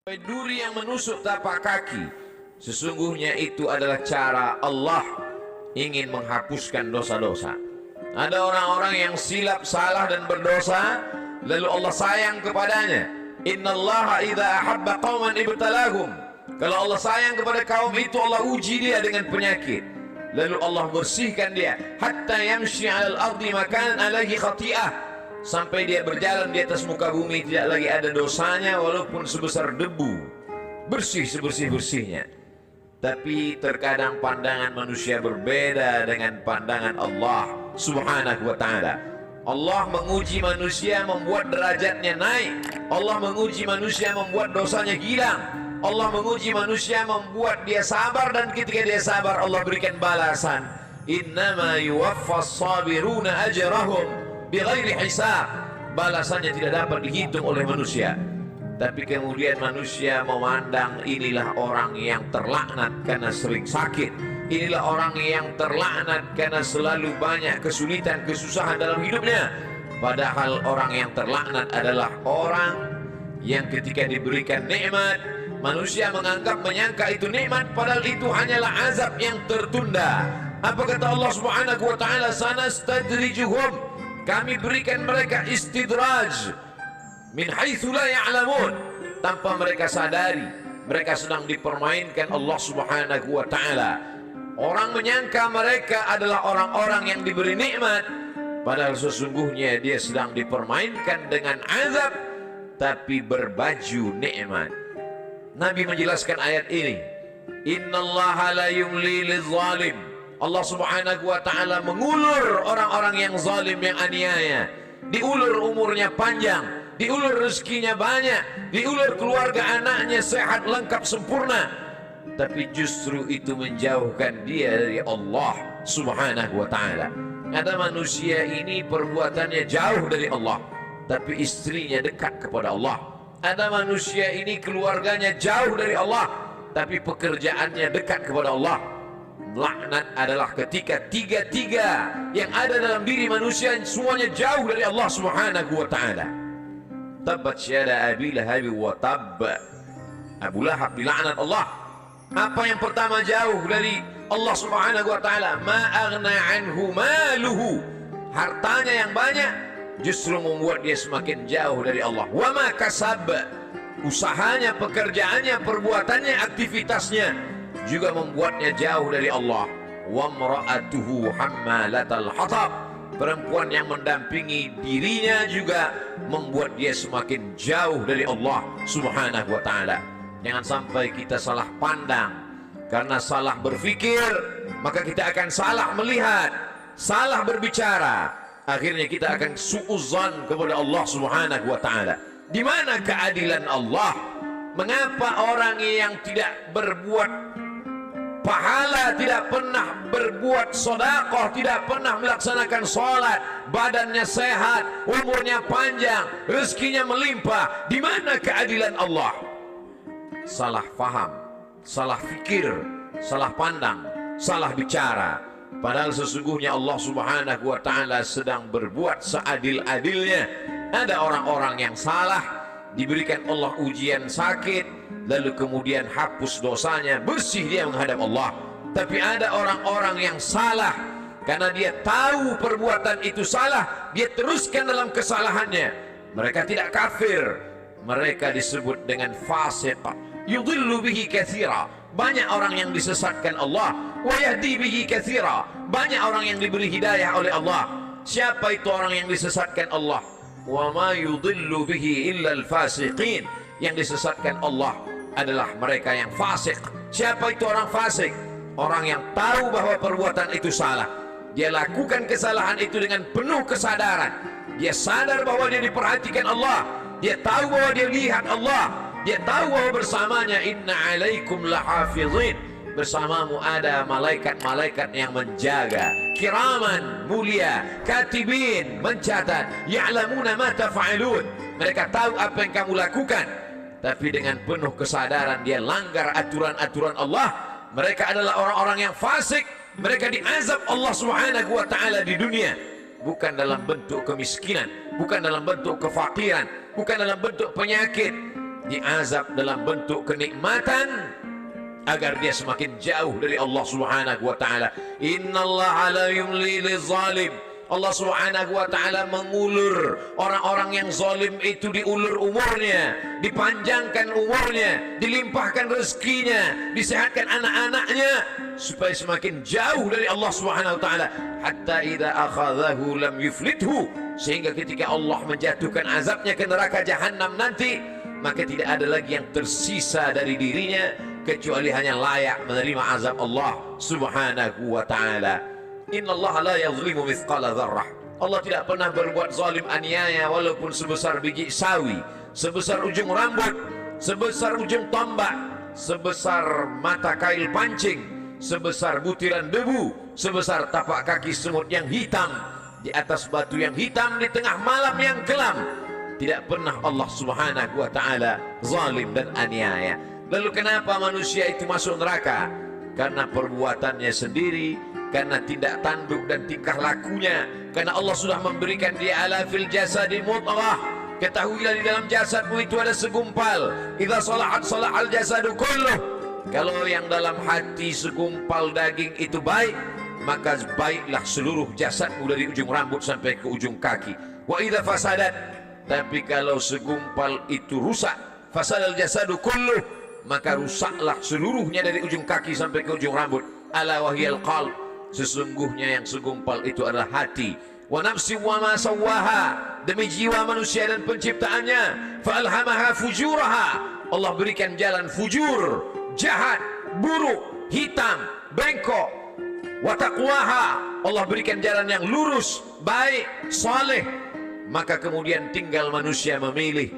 Duri yang menusuk tapak kaki, sesungguhnya itu adalah cara Allah ingin menghapuskan dosa-dosa. Ada orang-orang yang silap, salah dan berdosa, lalu Allah sayang kepadanya. Innallaha idza ahabba qauman ibtalahum. Kalau Allah sayang kepada kaum itu, Allah uji dia dengan penyakit. Lalu Allah bersihkan dia hatta yamshi 'alal ardi makanan alaihi khati'ah, sampai dia berjalan di atas muka bumi tidak lagi ada dosanya walaupun sebesar debu, bersih sebersih-bersihnya. Tapi terkadang pandangan manusia berbeda dengan pandangan Allah Subhanahu wa ta'ala. Allah menguji manusia membuat derajatnya naik. Allah menguji manusia membuat dosanya hilang. Allah menguji manusia membuat dia sabar, dan ketika dia sabar Allah berikan balasan. Innama yuwaffas sabiruna ajrahum bighairi hisab. Balasannya tidak dapat dihitung oleh manusia. Tapi kemudian manusia memandang inilah orang yang terlaknat karena sering sakit. Inilah orang yang terlaknat karena selalu banyak kesulitan, kesusahan dalam hidupnya. Padahal orang yang terlaknat adalah orang yang ketika diberikan nikmat, manusia menyangka itu nikmat, padahal itu hanyalah azab yang tertunda. Apa kata Allah Subhanahu wa ta'ala? Sanastadrijuhum, kami berikan mereka istidraj min haitsu la ya'lamun, tanpa mereka sadari mereka sedang dipermainkan Allah Subhanahu wa ta'ala. Orang menyangka mereka adalah orang-orang yang diberi nikmat, padahal sesungguhnya dia sedang dipermainkan dengan azab tapi berbaju nikmat. Nabi menjelaskan ayat ini, innallaha la yumli lizalim. Allah Subhanahu wa ta'ala mengulur orang-orang yang zalim, yang aniaya. Diulur umurnya panjang, diulur rezekinya banyak, diulur keluarga anaknya sehat, lengkap, sempurna, tapi justru itu menjauhkan dia dari Allah Subhanahu wa ta'ala. Ada manusia ini perbuatannya jauh dari Allah, tapi istrinya dekat kepada Allah. Ada manusia ini keluarganya jauh dari Allah, tapi pekerjaannya dekat kepada Allah. Laknat adalah ketika tiga-tiga yang ada dalam diri manusia semuanya jauh dari Allah Subhanahu wa ta'ala. Tabbat syada Abi Lahab wa tabb. Abu Lahab dilaknat Allah. Apa yang pertama jauh dari Allah Subhanahu wa ta'ala? Ma aghna anhu maluhu. Hartanya yang banyak justru membuat dia semakin jauh dari Allah. Wa ma kasab. Usahanya, pekerjaannya, perbuatannya, aktivitasnya juga membuatnya jauh dari Allah. Wa mra'atuhu hammalatal hatab. Perempuan yang mendampingi dirinya juga membuat dia semakin jauh dari Allah Subhanahu wa ta'ala. Jangan sampai kita salah pandang. Karena salah berpikir, maka kita akan salah melihat, salah berbicara. Akhirnya kita akan su'uzan kepada Allah Subhanahu wa ta'ala. Di mana keadilan Allah? Mengapa orang yang tidak berbuat pahala, tidak pernah berbuat sedekah, tidak pernah melaksanakan sholat, badannya sehat, umurnya panjang, rezekinya melimpah? Di mana keadilan Allah? Salah faham, salah fikir, salah pandang, salah bicara. Padahal sesungguhnya Allah Subhanahu wa ta'ala sedang berbuat seadil-adilnya. Ada orang-orang yang salah, diberikan Allah ujian sakit, lalu kemudian hapus dosanya, bersih dia menghadap Allah. Tapi ada orang-orang yang salah, karena dia tahu perbuatan itu salah, dia teruskan dalam kesalahannya. Mereka tidak kafir, mereka disebut dengan fasik. Yudhillu bihi katsira. Banyak orang yang disesatkan Allah. Wa yahdi bihi katsira. Banyak orang yang diberi hidayah oleh Allah. Siapa itu orang yang disesatkan Allah? Wa ma yudhillu bihi illa al-fasiqin. Yang disesatkan Allah adalah mereka yang fasik. Siapa itu orang fasik? Orang yang tahu bahwa perbuatan itu salah, dia lakukan kesalahan itu dengan penuh kesadaran. Dia sadar bahwa dia diperhatikan Allah, dia tahu bahwa dia lihat Allah, dia tahu bahwa bersamanya inna alaikum lahafizin, bersamamu ada malaikat-malaikat yang menjaga, kiraman, mulia, katibin, mencatat, ya'lamuna ma taf'alun. Mereka tahu apa yang kamu lakukan. Tapi dengan penuh kesadaran dia langgar aturan-aturan Allah. Mereka adalah orang-orang yang fasik. Mereka diazab Allah Subhanahu wa ta'ala di dunia, bukan dalam bentuk kemiskinan, bukan dalam bentuk kefakiran, bukan dalam bentuk penyakit. diazab dalam bentuk kenikmatan agar dia semakin jauh dari Allah Subhanahu wa taala. Innallaha la yumli lizalim. Allah Subhanahu wa taala mengulur orang-orang yang zalim itu, diulur umurnya, dipanjangkan umurnya, dilimpahkan rezekinya, disehatkan anak-anaknya supaya semakin jauh dari Allah Subhanahu wa taala. Hatta idza akhadhahu lam yuflithu, sehingga ketika Allah menjatuhkan azabnya ke neraka jahanam nanti, maka tidak ada lagi yang tersisa dari dirinya kecuali hanya layak menerima azab Allah Subhanahu wa taala. Innallaha la yazlimu mithqala dzarrah. Allah tidak pernah berbuat zalim aniaya walaupun sebesar biji sawi, sebesar ujung rambut, sebesar ujung tombak, sebesar mata kail pancing, sebesar butiran debu, sebesar tapak kaki semut yang hitam di atas batu yang hitam di tengah malam yang kelam. Tidak pernah Allah Subhanahu wa taala zalim dan aniaya. Lalu kenapa manusia itu masuk neraka? Karena perbuatannya sendiri, karena tindak tanduk dan tingkah lakunya. Karena Allah sudah memberikan dia ala fil jasadi mudghah. Ketahuilah di dalam jasadmu itu ada segumpal. Idza salahat salahal jasadu kulluh. Kalau yang dalam hati segumpal daging itu baik, maka baiklah seluruh jasadmu dari ujung rambut sampai ke ujung kaki. Wa idza fasadat, tapi kalau segumpal itu rusak, fasadal jasadu kulluh, maka rusaklah seluruhnya dari ujung kaki sampai ke ujung rambut. Ala wahyal qalb, sesungguhnya yang segumpal itu adalah hati. Wa nafsi wa ma sawwaha, demi jiwa manusia dan penciptaannya. Fa alhamaha fujuraha, Allah berikan jalan fujur, jahat, buruk, hitam, bengkok. Wa taqwaha, Allah berikan jalan yang lurus, baik, saleh. Maka kemudian tinggal manusia memilih.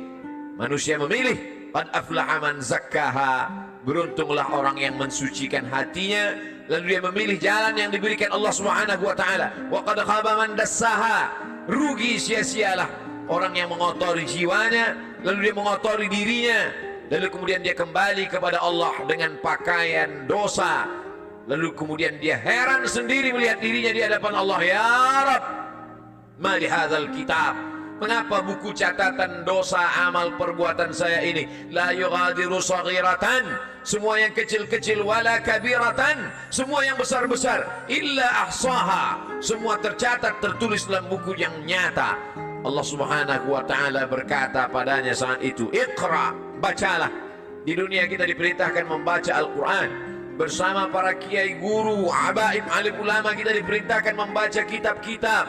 Manusia memilih. Qad aflaha man zakkaha, beruntunglah orang yang mensucikan hatinya, lalu dia memilih jalan yang diberikan Allah Subhanahu wa taala. Wa qad khaba man dassaha, rugi sia-sialah orang yang mengotori jiwanya, lalu dia mengotori dirinya, lalu kemudian dia kembali kepada Allah dengan pakaian dosa, lalu kemudian dia heran sendiri melihat dirinya di hadapan Allah. Ya Rabb, ma li hadzal kitab, mengapa buku catatan dosa amal perbuatan saya ini la yughadiru saghiratan, semua yang kecil-kecil, wala kabiratan, semua yang besar-besar, illa ahsaha, semua tercatat tertulis dalam buku yang nyata. Allah Subhanahu wa taala berkata padanya saat itu, Iqra, bacalah. Di dunia kita diperintahkan membaca Al-Quran bersama para kiai, guru, abaim, alim ulama. Kita diperintahkan membaca kitab-kitab.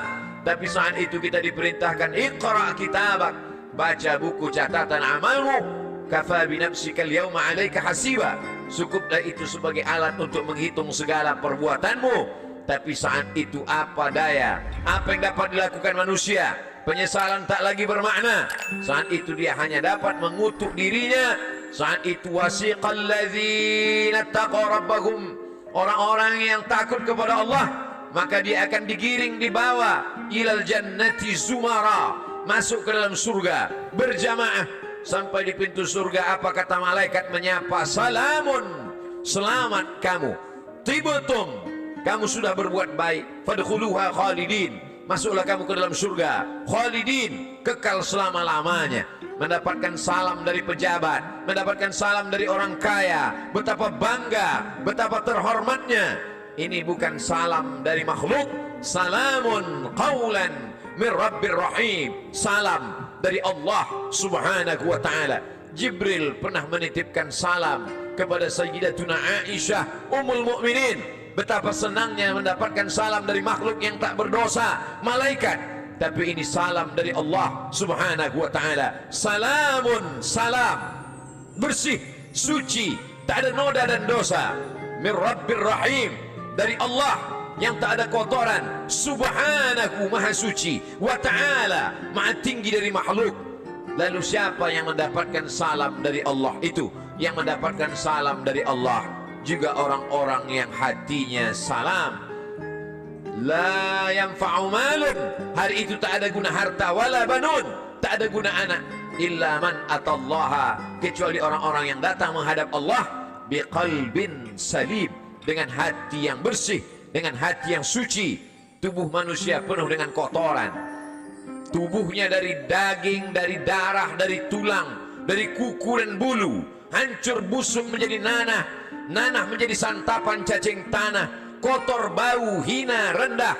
Tapi saat itu kita diperintahkan Iqra kitabak, baca buku catatan amalmu. Kafa binafsika al-yawma 'alaika hasiba, cukuplah itu sebagai alat untuk menghitung segala perbuatanmu. Tapi saat itu apa daya, apa yang dapat dilakukan manusia? Penyesalan tak lagi bermakna. Saat itu dia hanya dapat mengutuk dirinya. Saat itu wasiqal ladzina taqaw rabbahum, orang-orang yang takut kepada Allah, maka dia akan digiring dibawa ilal jannati zumara, masuk ke dalam surga berjamaah. Sampai di pintu surga, apa kata malaikat menyapa? Salamun, selamat kamu, tibtum, kamu sudah berbuat baik, fadkhuluha khalidin, masuklah kamu ke dalam surga khalidin, kekal selama-lamanya. Mendapatkan salam dari pejabat, mendapatkan salam dari orang kaya, betapa bangga, betapa terhormatnya. Ini bukan salam dari makhluk. Salamun qawlan min Rabbir Rahim, salam dari Allah Subhanahu wa ta'ala. Jibril pernah menitipkan salam kepada Sayyidatuna Aisyah Ummul Mukminin. Betapa senangnya mendapatkan salam dari makhluk yang tak berdosa, malaikat. Tapi ini salam dari Allah Subhanahu wa ta'ala. Salamun, salam, bersih, suci, tak ada noda dan dosa. Min Rabbir Rahim, dari Allah yang tak ada kotoran. Subhanahu, maha suci, wa ta'ala, maha tinggi dari makhluk. Lalu siapa yang mendapatkan salam dari Allah itu? Yang mendapatkan salam dari Allah juga orang-orang yang hatinya salam. La yanfa'u malun, hari itu tak ada guna harta, wala banun, tak ada guna anak, illa man atallaha, kecuali orang-orang yang datang menghadap Allah biqalbin salim, dengan hati yang bersih, dengan hati yang suci. Tubuh manusia penuh dengan kotoran. Tubuhnya dari daging, dari darah, dari tulang, dari kuku dan bulu, hancur busuk menjadi nanah, nanah menjadi santapan cacing tanah, kotor, bau, hina, rendah.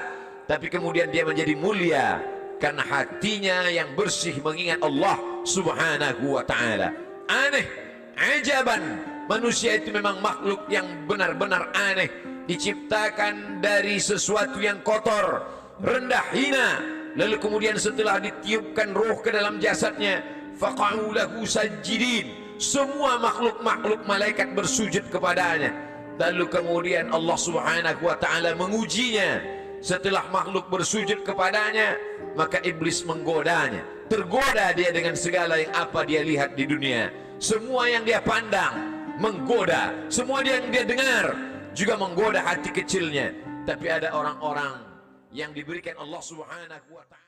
Tapi kemudian dia menjadi mulia karena hatinya yang bersih mengingat Allah subhanahu wa ta'ala. Aneh, ajaban, manusia itu memang makhluk yang benar-benar aneh, diciptakan dari sesuatu yang kotor, rendah, hina. Lalu kemudian setelah ditiupkan roh ke dalam jasadnya, faqa'u lahu sajidin, semua makhluk-makhluk malaikat bersujud kepadanya. Lalu kemudian Allah subhanahu wa ta'ala mengujinya. Setelah makhluk bersujud kepadanya, maka iblis menggodanya. Tergoda dia dengan segala yang apa dia lihat di dunia. Semua yang dia pandang menggoda, semua yang dia dengar juga menggoda hati kecilnya. Tapi ada orang-orang yang diberikan Allah subhanahu wa ta'ala